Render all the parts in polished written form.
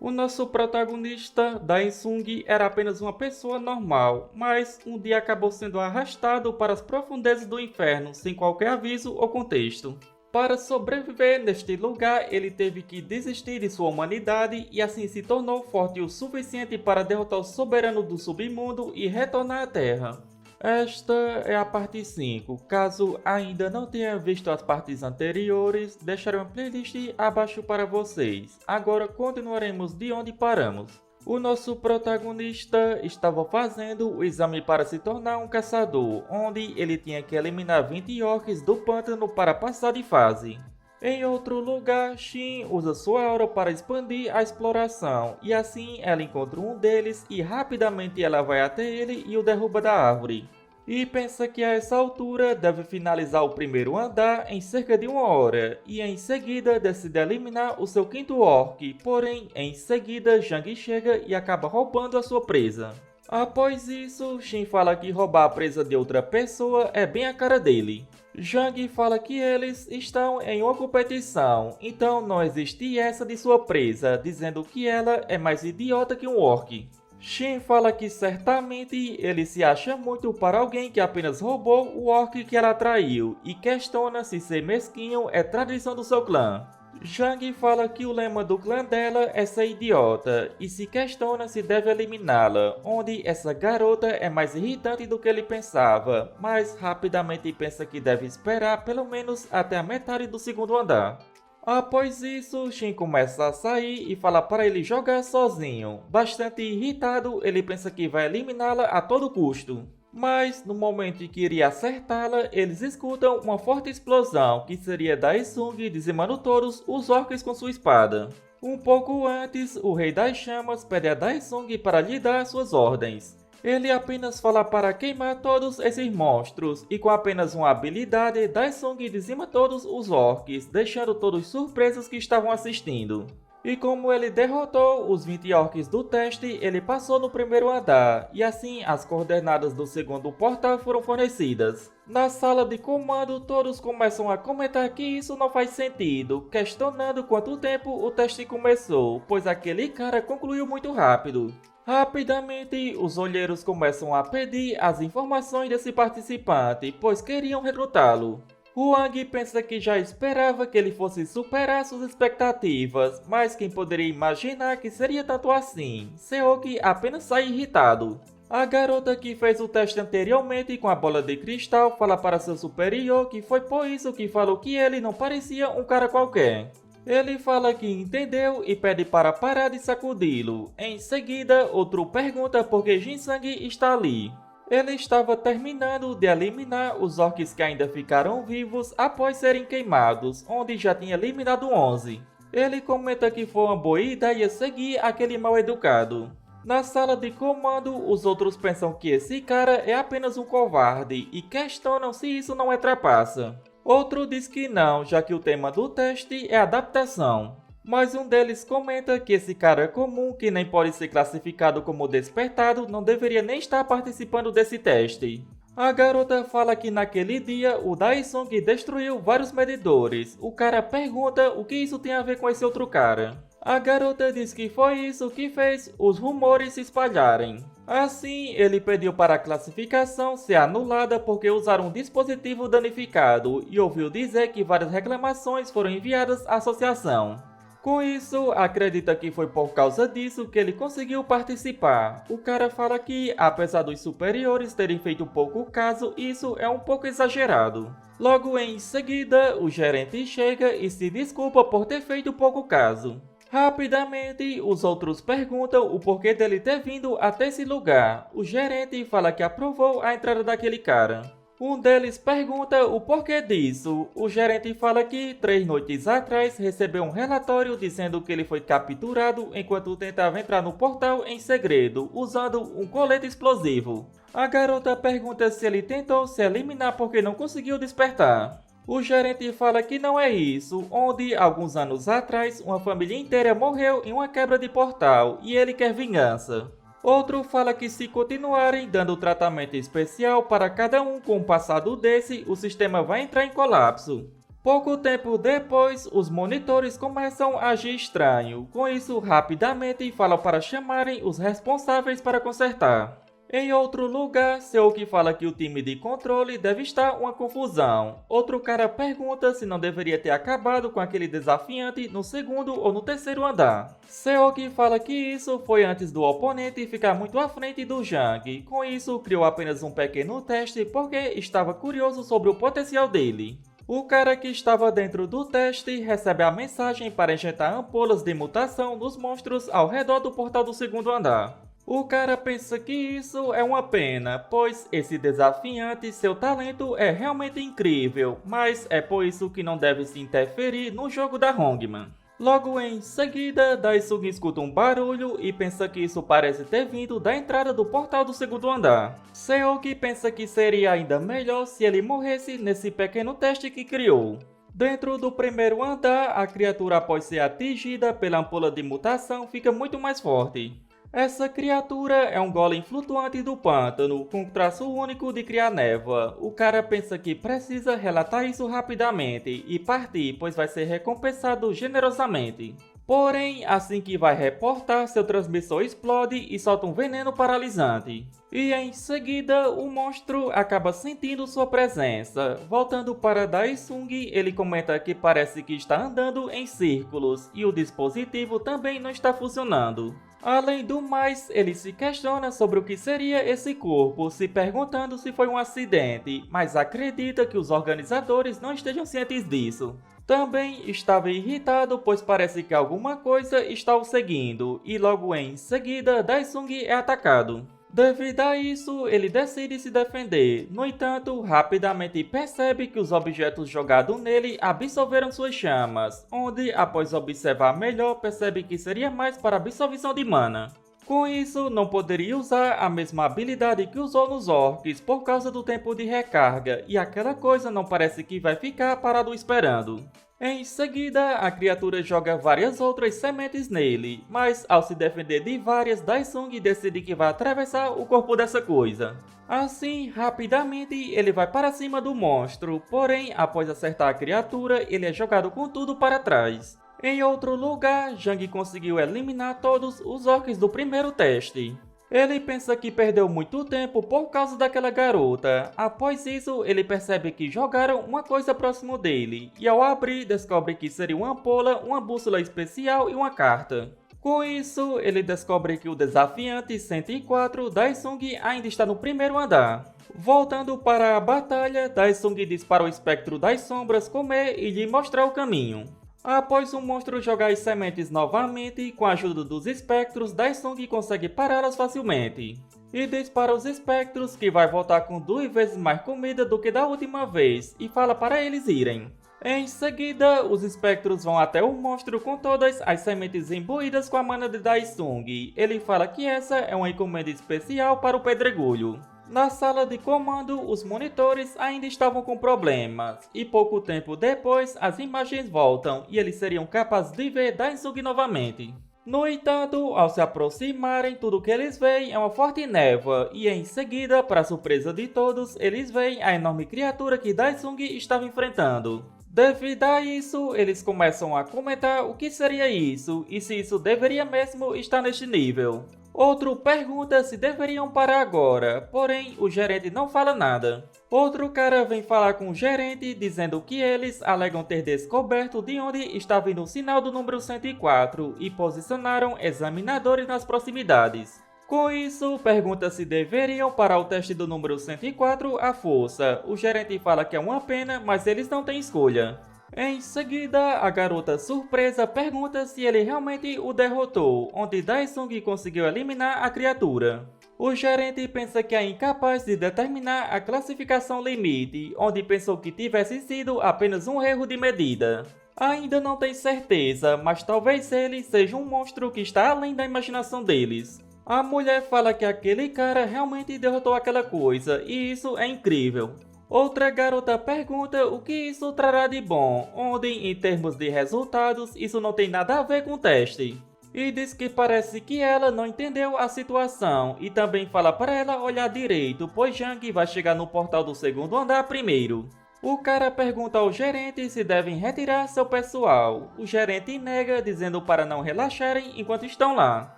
O nosso protagonista, Dae-sung, era apenas uma pessoa normal, mas um dia acabou sendo arrastado para as profundezas do inferno sem qualquer aviso ou contexto. Para sobreviver neste lugar, ele teve que desistir de sua humanidade e assim se tornou forte o suficiente para derrotar o soberano do submundo e retornar à Terra. Esta é a parte 5. Caso ainda não tenha visto as partes anteriores, deixarei uma playlist abaixo para vocês. Agora continuaremos de onde paramos. O nosso protagonista estava fazendo o exame para se tornar um caçador, onde ele tinha que eliminar 20 orcs do pântano para passar de fase. Em outro lugar, Shin usa sua aura para expandir a exploração, e assim ela encontra um deles e rapidamente ela vai até ele e o derruba da árvore. E pensa que a essa altura deve finalizar o primeiro andar em cerca de 1 hora, e em seguida decide eliminar o seu quinto orc, porém em seguida Jang chega e acaba roubando a sua presa. Após isso, Shin fala que roubar a presa de outra pessoa é bem a cara dele. Jang fala que eles estão em uma competição, então não existe essa de sua presa, dizendo que ela é mais idiota que um orc. Shin fala que certamente ele se acha muito para alguém que apenas roubou o orc que ela traiu e questiona se ser mesquinho é tradição do seu clã. Jang fala que o lema do clã dela é ser idiota e se questiona se deve eliminá-la, onde essa garota é mais irritante do que ele pensava, mas rapidamente pensa que deve esperar pelo menos até a metade do segundo andar. Após isso, Shin começa a sair e fala para ele jogar sozinho. Bastante irritado, ele pensa que vai eliminá-la a todo custo. Mas, no momento em que iria acertá-la, eles escutam uma forte explosão, que seria Dae-sung dizimando todos os orcs com sua espada. Um pouco antes, o Rei das Chamas pede a Dae-sung para lhe dar suas ordens. Ele apenas fala para queimar todos esses monstros, e com apenas uma habilidade, Dae-sung dizima todos os orcs, deixando todos surpresos que estavam assistindo. E como ele derrotou os 20 orcs do teste, ele passou no primeiro andar, e assim as coordenadas do segundo portal foram fornecidas. Na sala de comando, todos começam a comentar que isso não faz sentido, questionando quanto tempo o teste começou, pois aquele cara concluiu muito rápido. Rapidamente, os olheiros começam a pedir as informações desse participante, pois queriam recrutá-lo. Huang pensa que já esperava que ele fosse superar suas expectativas, mas quem poderia imaginar que seria tanto assim? Seok apenas sai irritado. A garota que fez o teste anteriormente com a bola de cristal fala para seu superior que foi por isso que falou que ele não parecia um cara qualquer. Ele fala que entendeu e pede para parar de sacudi-lo. Em seguida, outro pergunta por que Jin-sang está ali. Ele estava terminando de eliminar os orcs que ainda ficaram vivos após serem queimados, onde já tinha eliminado 11. Ele comenta que foi uma boa ideia seguir aquele mal educado. Na sala de comando, os outros pensam que esse cara é apenas um covarde e questionam se isso não é trapaça. Outro diz que não, já que o tema do teste é adaptação. Mas um deles comenta que esse cara comum, que nem pode ser classificado como despertado, não deveria nem estar participando desse teste. A garota fala que naquele dia o Dae-sung destruiu vários medidores. O cara pergunta o que isso tem a ver com esse outro cara. A garota diz que foi isso que fez os rumores se espalharem. Assim, ele pediu para a classificação ser anulada porque usaram um dispositivo danificado e ouviu dizer que várias reclamações foram enviadas à associação. Com isso, acredita que foi por causa disso que ele conseguiu participar. O cara fala que, apesar dos superiores terem feito pouco caso, isso é um pouco exagerado. Logo em seguida, o gerente chega e se desculpa por ter feito pouco caso. Rapidamente, os outros perguntam o porquê dele ter vindo até esse lugar. O gerente fala que aprovou a entrada daquele cara. Um deles pergunta o porquê disso. O gerente fala que 3 noites atrás recebeu um relatório dizendo que ele foi capturado enquanto tentava entrar no portal em segredo, usando um colete explosivo. A garota pergunta se ele tentou se eliminar porque não conseguiu despertar. O gerente fala que não é isso, onde alguns anos atrás uma família inteira morreu em uma quebra de portal e ele quer vingança. Outro fala que se continuarem dando tratamento especial para cada um com o passado desse, o sistema vai entrar em colapso. Pouco tempo depois, os monitores começam a agir estranho. Com isso, rapidamente falam para chamarem os responsáveis para consertar. Em outro lugar, Seoki fala que o time de controle deve estar uma confusão. Outro cara pergunta se não deveria ter acabado com aquele desafiante no segundo ou no terceiro andar. Seoki fala que isso foi antes do oponente ficar muito à frente do Jang. Com isso, criou apenas um pequeno teste porque estava curioso sobre o potencial dele. O cara que estava dentro do teste recebe a mensagem para injetar ampolas de mutação nos monstros ao redor do portal do segundo andar. O cara pensa que isso é uma pena, pois esse desafiante, seu talento é realmente incrível, mas é por isso que não deve se interferir no jogo da Hongman. Logo em seguida, Daisuke escuta um barulho e pensa que isso parece ter vindo da entrada do portal do segundo andar. Seoki pensa que seria ainda melhor se ele morresse nesse pequeno teste que criou. Dentro do primeiro andar, a criatura após ser atingida pela ampola de mutação fica muito mais forte. Essa criatura é um golem flutuante do pântano, com o traço único de criar névoa. O cara pensa que precisa relatar isso rapidamente e partir, pois vai ser recompensado generosamente. Porém, assim que vai reportar, seu transmissor explode e solta um veneno paralisante. E em seguida, o monstro acaba sentindo sua presença. Voltando para Daisung, ele comenta que parece que está andando em círculos e o dispositivo também não está funcionando. Além do mais, ele se questiona sobre o que seria esse corpo, se perguntando se foi um acidente, mas acredita que os organizadores não estejam cientes disso. Também estava irritado, pois parece que alguma coisa está o seguindo, e logo em seguida, Daisung é atacado. Devido a isso, ele decide se defender. No entanto, rapidamente percebe que os objetos jogados nele absorveram suas chamas, onde, após observar melhor, percebe que seria mais para absorção de mana. Com isso, não poderia usar a mesma habilidade que usou nos orcs por causa do tempo de recarga, e aquela coisa não parece que vai ficar parado esperando. Em seguida, a criatura joga várias outras sementes nele, mas ao se defender de várias, Daisung decide que vai atravessar o corpo dessa coisa. Assim, rapidamente, ele vai para cima do monstro, porém, após acertar a criatura, ele é jogado com tudo para trás. Em outro lugar, Jang conseguiu eliminar todos os orcs do primeiro teste. Ele pensa que perdeu muito tempo por causa daquela garota. Após isso, ele percebe que jogaram uma coisa próximo dele, e ao abrir, descobre que seria uma ampola, uma bússola especial e uma carta. Com isso, ele descobre que o desafiante 104, Daisung, ainda está no primeiro andar. Voltando para a batalha, Daisung diz para o espectro das sombras comer e lhe mostrar o caminho. Após o monstro jogar as sementes novamente, com a ajuda dos espectros, Daisung consegue pará-las facilmente. E diz para os espectros que vai voltar com 2 vezes mais comida do que da última vez, e fala para eles irem. Em seguida, os espectros vão até o monstro com todas as sementes imbuídas com a mana de Daisung. Ele fala que essa é uma encomenda especial para o pedregulho. Na sala de comando, os monitores ainda estavam com problemas, e pouco tempo depois as imagens voltam e eles seriam capazes de ver Daisung novamente. No entanto, ao se aproximarem, tudo que eles veem é uma forte névoa, e em seguida, para surpresa de todos, eles veem a enorme criatura que Daisung estava enfrentando. Devido a isso, eles começam a comentar o que seria isso, e se isso deveria mesmo estar neste nível. Outro pergunta se deveriam parar agora, porém o gerente não fala nada. Outro cara vem falar com o gerente dizendo que eles alegam ter descoberto de onde está vindo o sinal do número 104 e posicionaram examinadores nas proximidades. Com isso, pergunta se deveriam parar o teste do número 104 à força. O gerente fala que é uma pena, mas eles não têm escolha. Em seguida, a garota surpresa pergunta se ele realmente o derrotou, onde Daisung conseguiu eliminar a criatura. O gerente pensa que é incapaz de determinar a classificação limite, onde pensou que tivesse sido apenas um erro de medida. Ainda não tem certeza, mas talvez ele seja um monstro que está além da imaginação deles. A mulher fala que aquele cara realmente derrotou aquela coisa, e isso é incrível. Outra garota pergunta o que isso trará de bom, onde, em termos de resultados, isso não tem nada a ver com o teste. E diz que parece que ela não entendeu a situação, e também fala para ela olhar direito, pois Jang vai chegar no portal do segundo andar primeiro. O cara pergunta ao gerente se devem retirar seu pessoal. O gerente nega, dizendo para não relaxarem enquanto estão lá.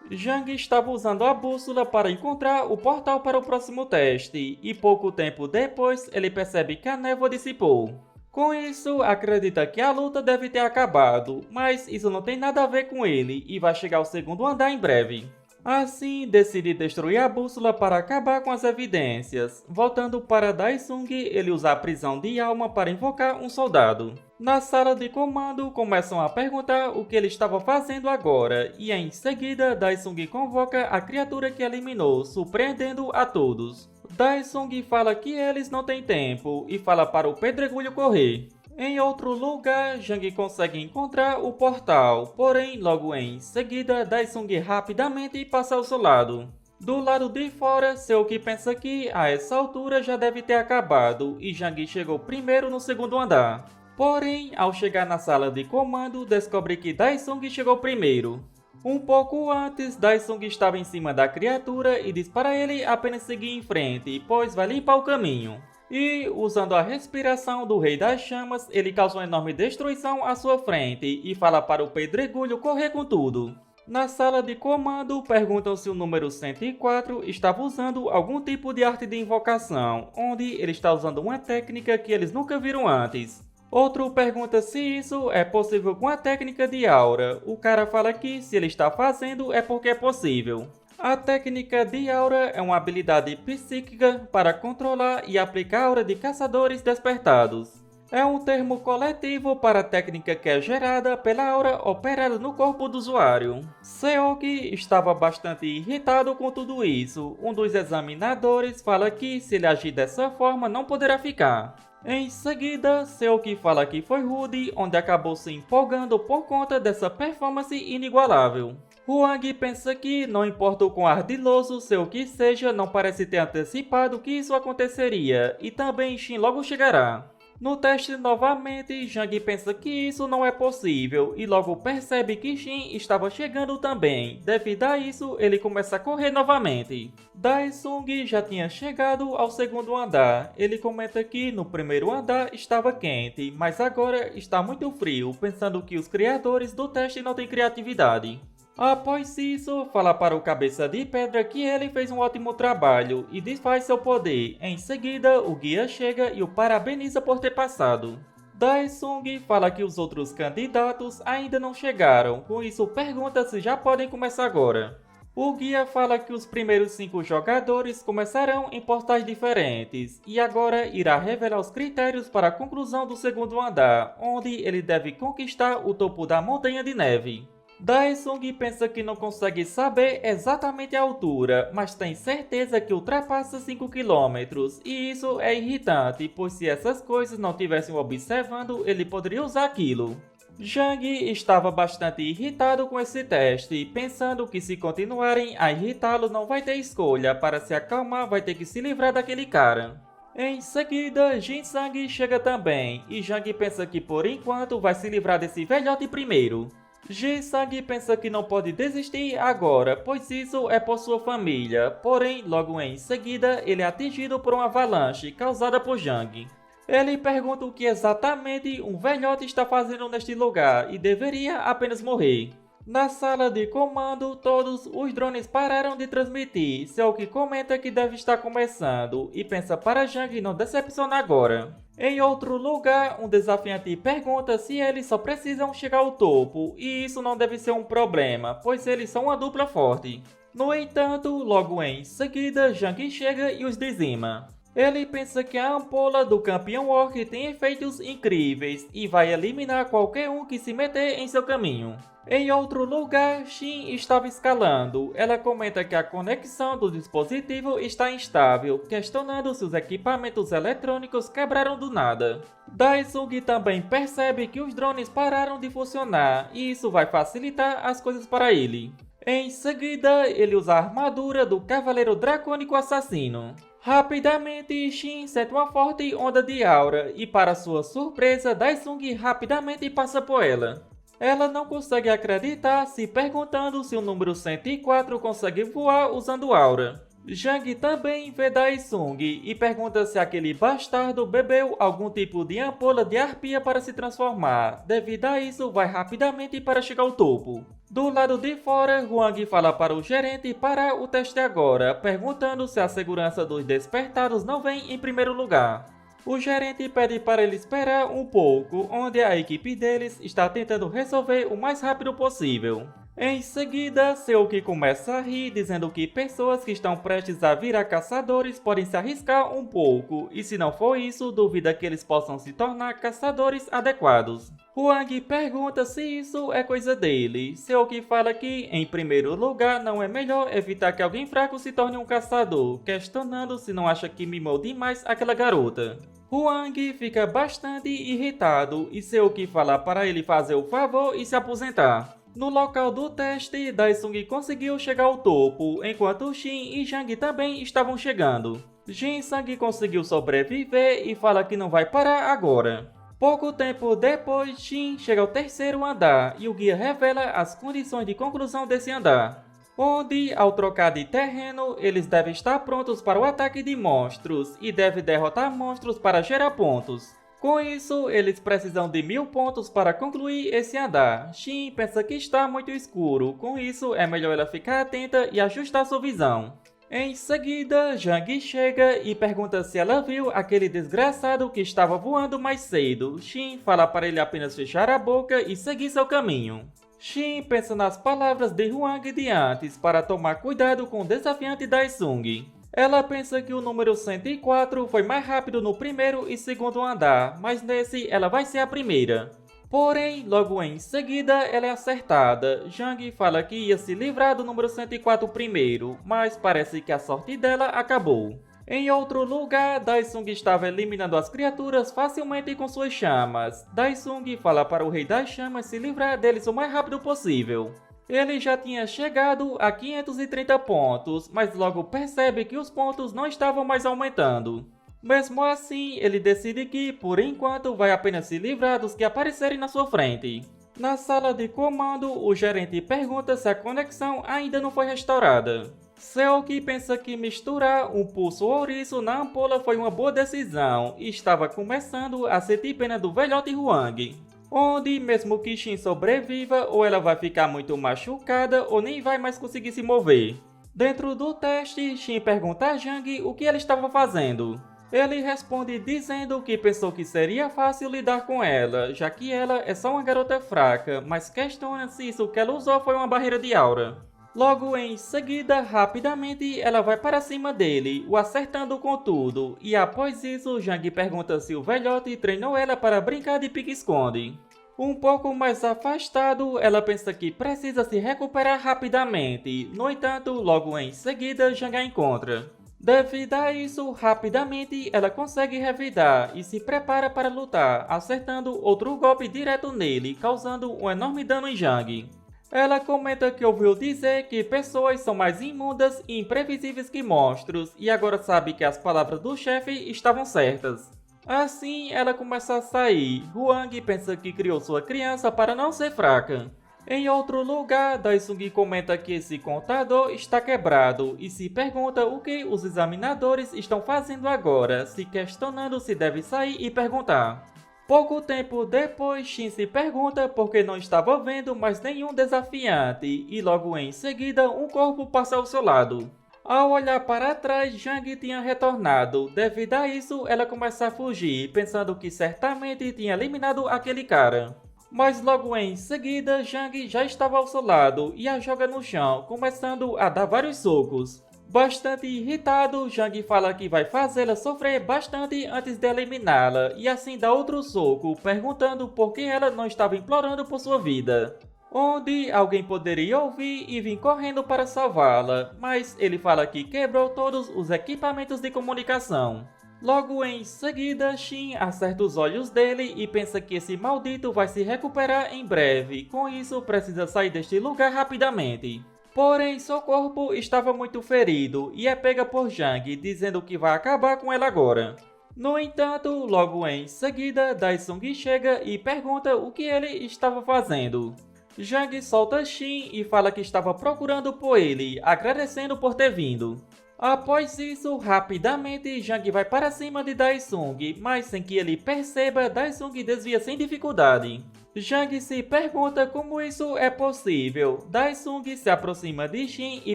Jang estava usando a bússola para encontrar o portal para o próximo teste, e pouco tempo depois ele percebe que a névoa dissipou. Com isso, acredita que a luta deve ter acabado, mas isso não tem nada a ver com ele e vai chegar ao segundo andar em breve. Assim, decide destruir a bússola para acabar com as evidências. Voltando para Daesung, ele usa a prisão de alma para invocar um soldado. Na sala de comando, começam a perguntar o que ele estava fazendo agora, e em seguida, Daesung convoca a criatura que eliminou, surpreendendo a todos. Daesung fala que eles não têm tempo e fala para o pedregulho correr. Em outro lugar, Jang consegue encontrar o portal, porém, logo em seguida, Daesung rapidamente passa ao seu lado. Do lado de fora, Seoki pensa que a essa altura já deve ter acabado e Jang chegou primeiro no segundo andar. Porém, ao chegar na sala de comando, descobre que Daesung chegou primeiro. Um pouco antes, Daesung estava em cima da criatura e diz para ele apenas seguir em frente, pois vai limpar o caminho. E, usando a respiração do Rei das Chamas, ele causa uma enorme destruição à sua frente e fala para o pedregulho correr com tudo. Na sala de comando, perguntam se o número 104 estava usando algum tipo de arte de invocação, onde ele está usando uma técnica que eles nunca viram antes. Outro pergunta se isso é possível com a técnica de aura. O cara fala que se ele está fazendo é porque é possível. A técnica de aura é uma habilidade psíquica para controlar e aplicar a aura de caçadores despertados. É um termo coletivo para a técnica que é gerada pela aura operada no corpo do usuário. Seoki estava bastante irritado com tudo isso. Um dos examinadores fala que se ele agir dessa forma não poderá ficar. Em seguida, Seoki fala que foi rude, onde acabou se empolgando por conta dessa performance inigualável. Hwang pensa que, não importa o quão ardiloso Seoki seja, não parece ter antecipado que isso aconteceria, e também Shin logo chegará. No teste novamente, Jang pensa que isso não é possível, e logo percebe que Shin estava chegando também. Devido a isso, ele começa a correr novamente. Daesung já tinha chegado ao segundo andar. Ele comenta que no primeiro andar estava quente, mas agora está muito frio, pensando que os criadores do teste não têm criatividade. Após isso, fala para o Cabeça de Pedra que ele fez um ótimo trabalho e desfaz seu poder. Em seguida, o guia chega e o parabeniza por ter passado. Daesung fala que os outros candidatos ainda não chegaram, com isso pergunta se já podem começar agora. O guia fala que os primeiros 5 jogadores começarão em portais diferentes, e agora irá revelar os critérios para a conclusão do segundo andar, onde ele deve conquistar o topo da Montanha de Neve. Daesung pensa que não consegue saber exatamente a altura, mas tem certeza que ultrapassa 5 km, e isso é irritante, pois se essas coisas não tivessem observando, ele poderia usar aquilo. Jang estava bastante irritado com esse teste, pensando que se continuarem a irritá-lo não vai ter escolha, para se acalmar vai ter que se livrar daquele cara. Em seguida, Jinsang chega também, e Jang pensa que por enquanto vai se livrar desse velhote primeiro. Jinsang pensa que não pode desistir agora, pois isso é por sua família, porém, logo em seguida, ele é atingido por uma avalanche causada por Jang. Ele pergunta o que exatamente um velhote está fazendo neste lugar e deveria apenas morrer. Na sala de comando, todos os drones pararam de transmitir, Seoki comenta que deve estar começando e pensa para Jang não decepcionar agora. Em outro lugar, um desafiante pergunta se eles só precisam chegar ao topo, e isso não deve ser um problema, pois eles são uma dupla forte. No entanto, logo em seguida, Jang chega e os dizima. Ele pensa que a ampola do campeão orc tem efeitos incríveis e vai eliminar qualquer um que se meter em seu caminho. Em outro lugar, Shin estava escalando. Ela comenta que a conexão do dispositivo está instável, questionando se os equipamentos eletrônicos quebraram do nada. Daesung também percebe que os drones pararam de funcionar e isso vai facilitar as coisas para ele. Em seguida, ele usa a armadura do Cavaleiro Dracônico Assassino. Rapidamente, Shin sente uma forte onda de aura e, para sua surpresa, Daesung rapidamente passa por ela. Ela não consegue acreditar, se perguntando se o número 104 consegue voar usando aura. Zhang também vê Daisung e pergunta se aquele bastardo bebeu algum tipo de ampola de arpia para se transformar. Devido a isso, vai rapidamente para chegar ao topo. Do lado de fora, Huang fala para o gerente parar o teste agora, perguntando se a segurança dos despertados não vem em primeiro lugar. O gerente pede para ele esperar um pouco, onde a equipe deles está tentando resolver o mais rápido possível. Em seguida, Seoki começa a rir, dizendo que pessoas que estão prestes a virar caçadores podem se arriscar um pouco, e se não for isso, duvida que eles possam se tornar caçadores adequados. Huang pergunta se isso é coisa dele. Seoki fala que, em primeiro lugar, não é melhor evitar que alguém fraco se torne um caçador, questionando se não acha que mimou demais aquela garota. Huang fica bastante irritado e Seoki fala para ele fazer o favor e se aposentar. No local do teste, Daisung conseguiu chegar ao topo, enquanto Shin e Zhang também estavam chegando. Jin-sang conseguiu sobreviver e fala que não vai parar agora. Pouco tempo depois, Shin chega ao terceiro andar e o guia revela as condições de conclusão desse andar, onde, ao trocar de terreno, eles devem estar prontos para o ataque de monstros e devem derrotar monstros para gerar pontos. Com isso, eles precisam de 1000 pontos para concluir esse andar. Shin pensa que está muito escuro, com isso é melhor ela ficar atenta e ajustar sua visão. Em seguida, Zhang chega e pergunta se ela viu aquele desgraçado que estava voando mais cedo. Shin fala para ele apenas fechar a boca e seguir seu caminho. Shin pensa nas palavras de Huang de antes para tomar cuidado com o desafiante Daisung. Ela pensa que o número 104 foi mais rápido no primeiro e segundo andar, mas nesse ela vai ser a primeira. Porém, logo em seguida ela é acertada. Zhang fala que ia se livrar do número 104 primeiro, mas parece que a sorte dela acabou. Em outro lugar, Daisung estava eliminando as criaturas facilmente com suas chamas. Daisung fala para o Rei das Chamas se livrar deles o mais rápido possível. Ele já tinha chegado a 530 pontos, mas logo percebe que os pontos não estavam mais aumentando. Mesmo assim, ele decide que, por enquanto, vai apenas se livrar dos que aparecerem na sua frente. Na sala de comando, o gerente pergunta se a conexão ainda não foi restaurada. Seoki pensa que misturar um pulso ouriço na ampola foi uma boa decisão e estava começando a sentir pena do velhote Huang, onde mesmo que Shin sobreviva, ou ela vai ficar muito machucada ou nem vai mais conseguir se mover. Dentro do teste, Shin pergunta a Zhang o que ela estava fazendo. Ele responde dizendo que pensou que seria fácil lidar com ela, já que ela é só uma garota fraca, mas questiona se isso que ela usou foi uma barreira de aura. Logo em seguida, rapidamente, ela vai para cima dele, o acertando com tudo, e após isso, Zhang pergunta se o velhote treinou ela para brincar de pique-esconde. Um pouco mais afastado, ela pensa que precisa se recuperar rapidamente, no entanto, logo em seguida, Zhang a encontra. Devido a isso, rapidamente, ela consegue revidar e se prepara para lutar, acertando outro golpe direto nele, causando um enorme dano em Zhang. Ela comenta que ouviu dizer que pessoas são mais imundas e imprevisíveis que monstros, e agora sabe que as palavras do chefe estavam certas. Assim, ela começa a sair. Huang pensa que criou sua criança para não ser fraca. Em outro lugar, Daisung comenta que esse contador está quebrado e se pergunta o que os examinadores estão fazendo agora, se questionando se deve sair e perguntar. Pouco tempo depois, Shin se pergunta por que não estava vendo mais nenhum desafiante e logo em seguida um corpo passa ao seu lado. Ao olhar para trás, Zhang tinha retornado. Devido a isso, ela começa a fugir, pensando que certamente tinha eliminado aquele cara. Mas logo em seguida, Zhang já estava ao seu lado e a joga no chão, começando a dar vários socos. Bastante irritado, Zhang fala que vai fazê-la sofrer bastante antes de eliminá-la e assim dá outro soco, perguntando por que ela não estava implorando por sua vida. Onde alguém poderia ouvir e vir correndo para salvá-la, mas ele fala que quebrou todos os equipamentos de comunicação. Logo em seguida, Shin acerta os olhos dele e pensa que esse maldito vai se recuperar em breve, com isso precisa sair deste lugar rapidamente. Porém, seu corpo estava muito ferido e é pega por Zhang, dizendo que vai acabar com ela agora. No entanto, logo em seguida, Daisung chega e pergunta o que ele estava fazendo. Zhang solta Shin e fala que estava procurando por ele, agradecendo por ter vindo. Após isso, rapidamente, Jang vai para cima de Daesung, mas sem que ele perceba, Daesung desvia sem dificuldade. Jang se pergunta como isso é possível. Daesung se aproxima de Jin e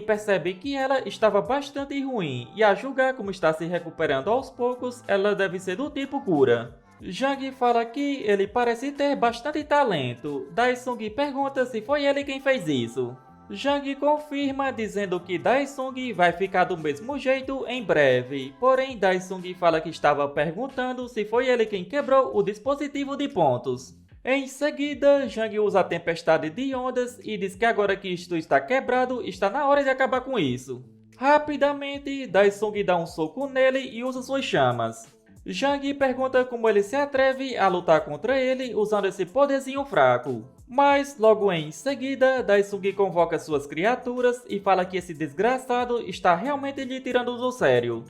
percebe que ela estava bastante ruim, e a julgar como está se recuperando aos poucos, ela deve ser do tipo cura. Jang fala que ele parece ter bastante talento. Daesung pergunta se foi ele quem fez isso. Jang confirma dizendo que Daesung vai ficar do mesmo jeito em breve, porém Daesung fala que estava perguntando se foi ele quem quebrou o dispositivo de pontos. Em seguida, Jang usa a tempestade de ondas e diz que agora que isto está quebrado, está na hora de acabar com isso. Rapidamente, Daesung dá um soco nele e usa suas chamas. Jang pergunta como ele se atreve a lutar contra ele usando esse poderzinho fraco. Mas logo em seguida, Daesung convoca suas criaturas e fala que esse desgraçado está realmente lhe tirando do sério.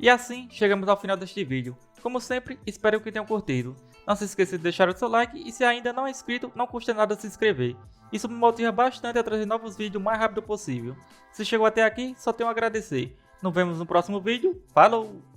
E assim, chegamos ao final deste vídeo. Como sempre, espero que tenham curtido. Não se esqueça de deixar o seu like e se ainda não é inscrito, não custa nada se inscrever. Isso me motiva bastante a trazer novos vídeos o mais rápido possível. Se chegou até aqui, só tenho a agradecer. Nos vemos no próximo vídeo. Falou!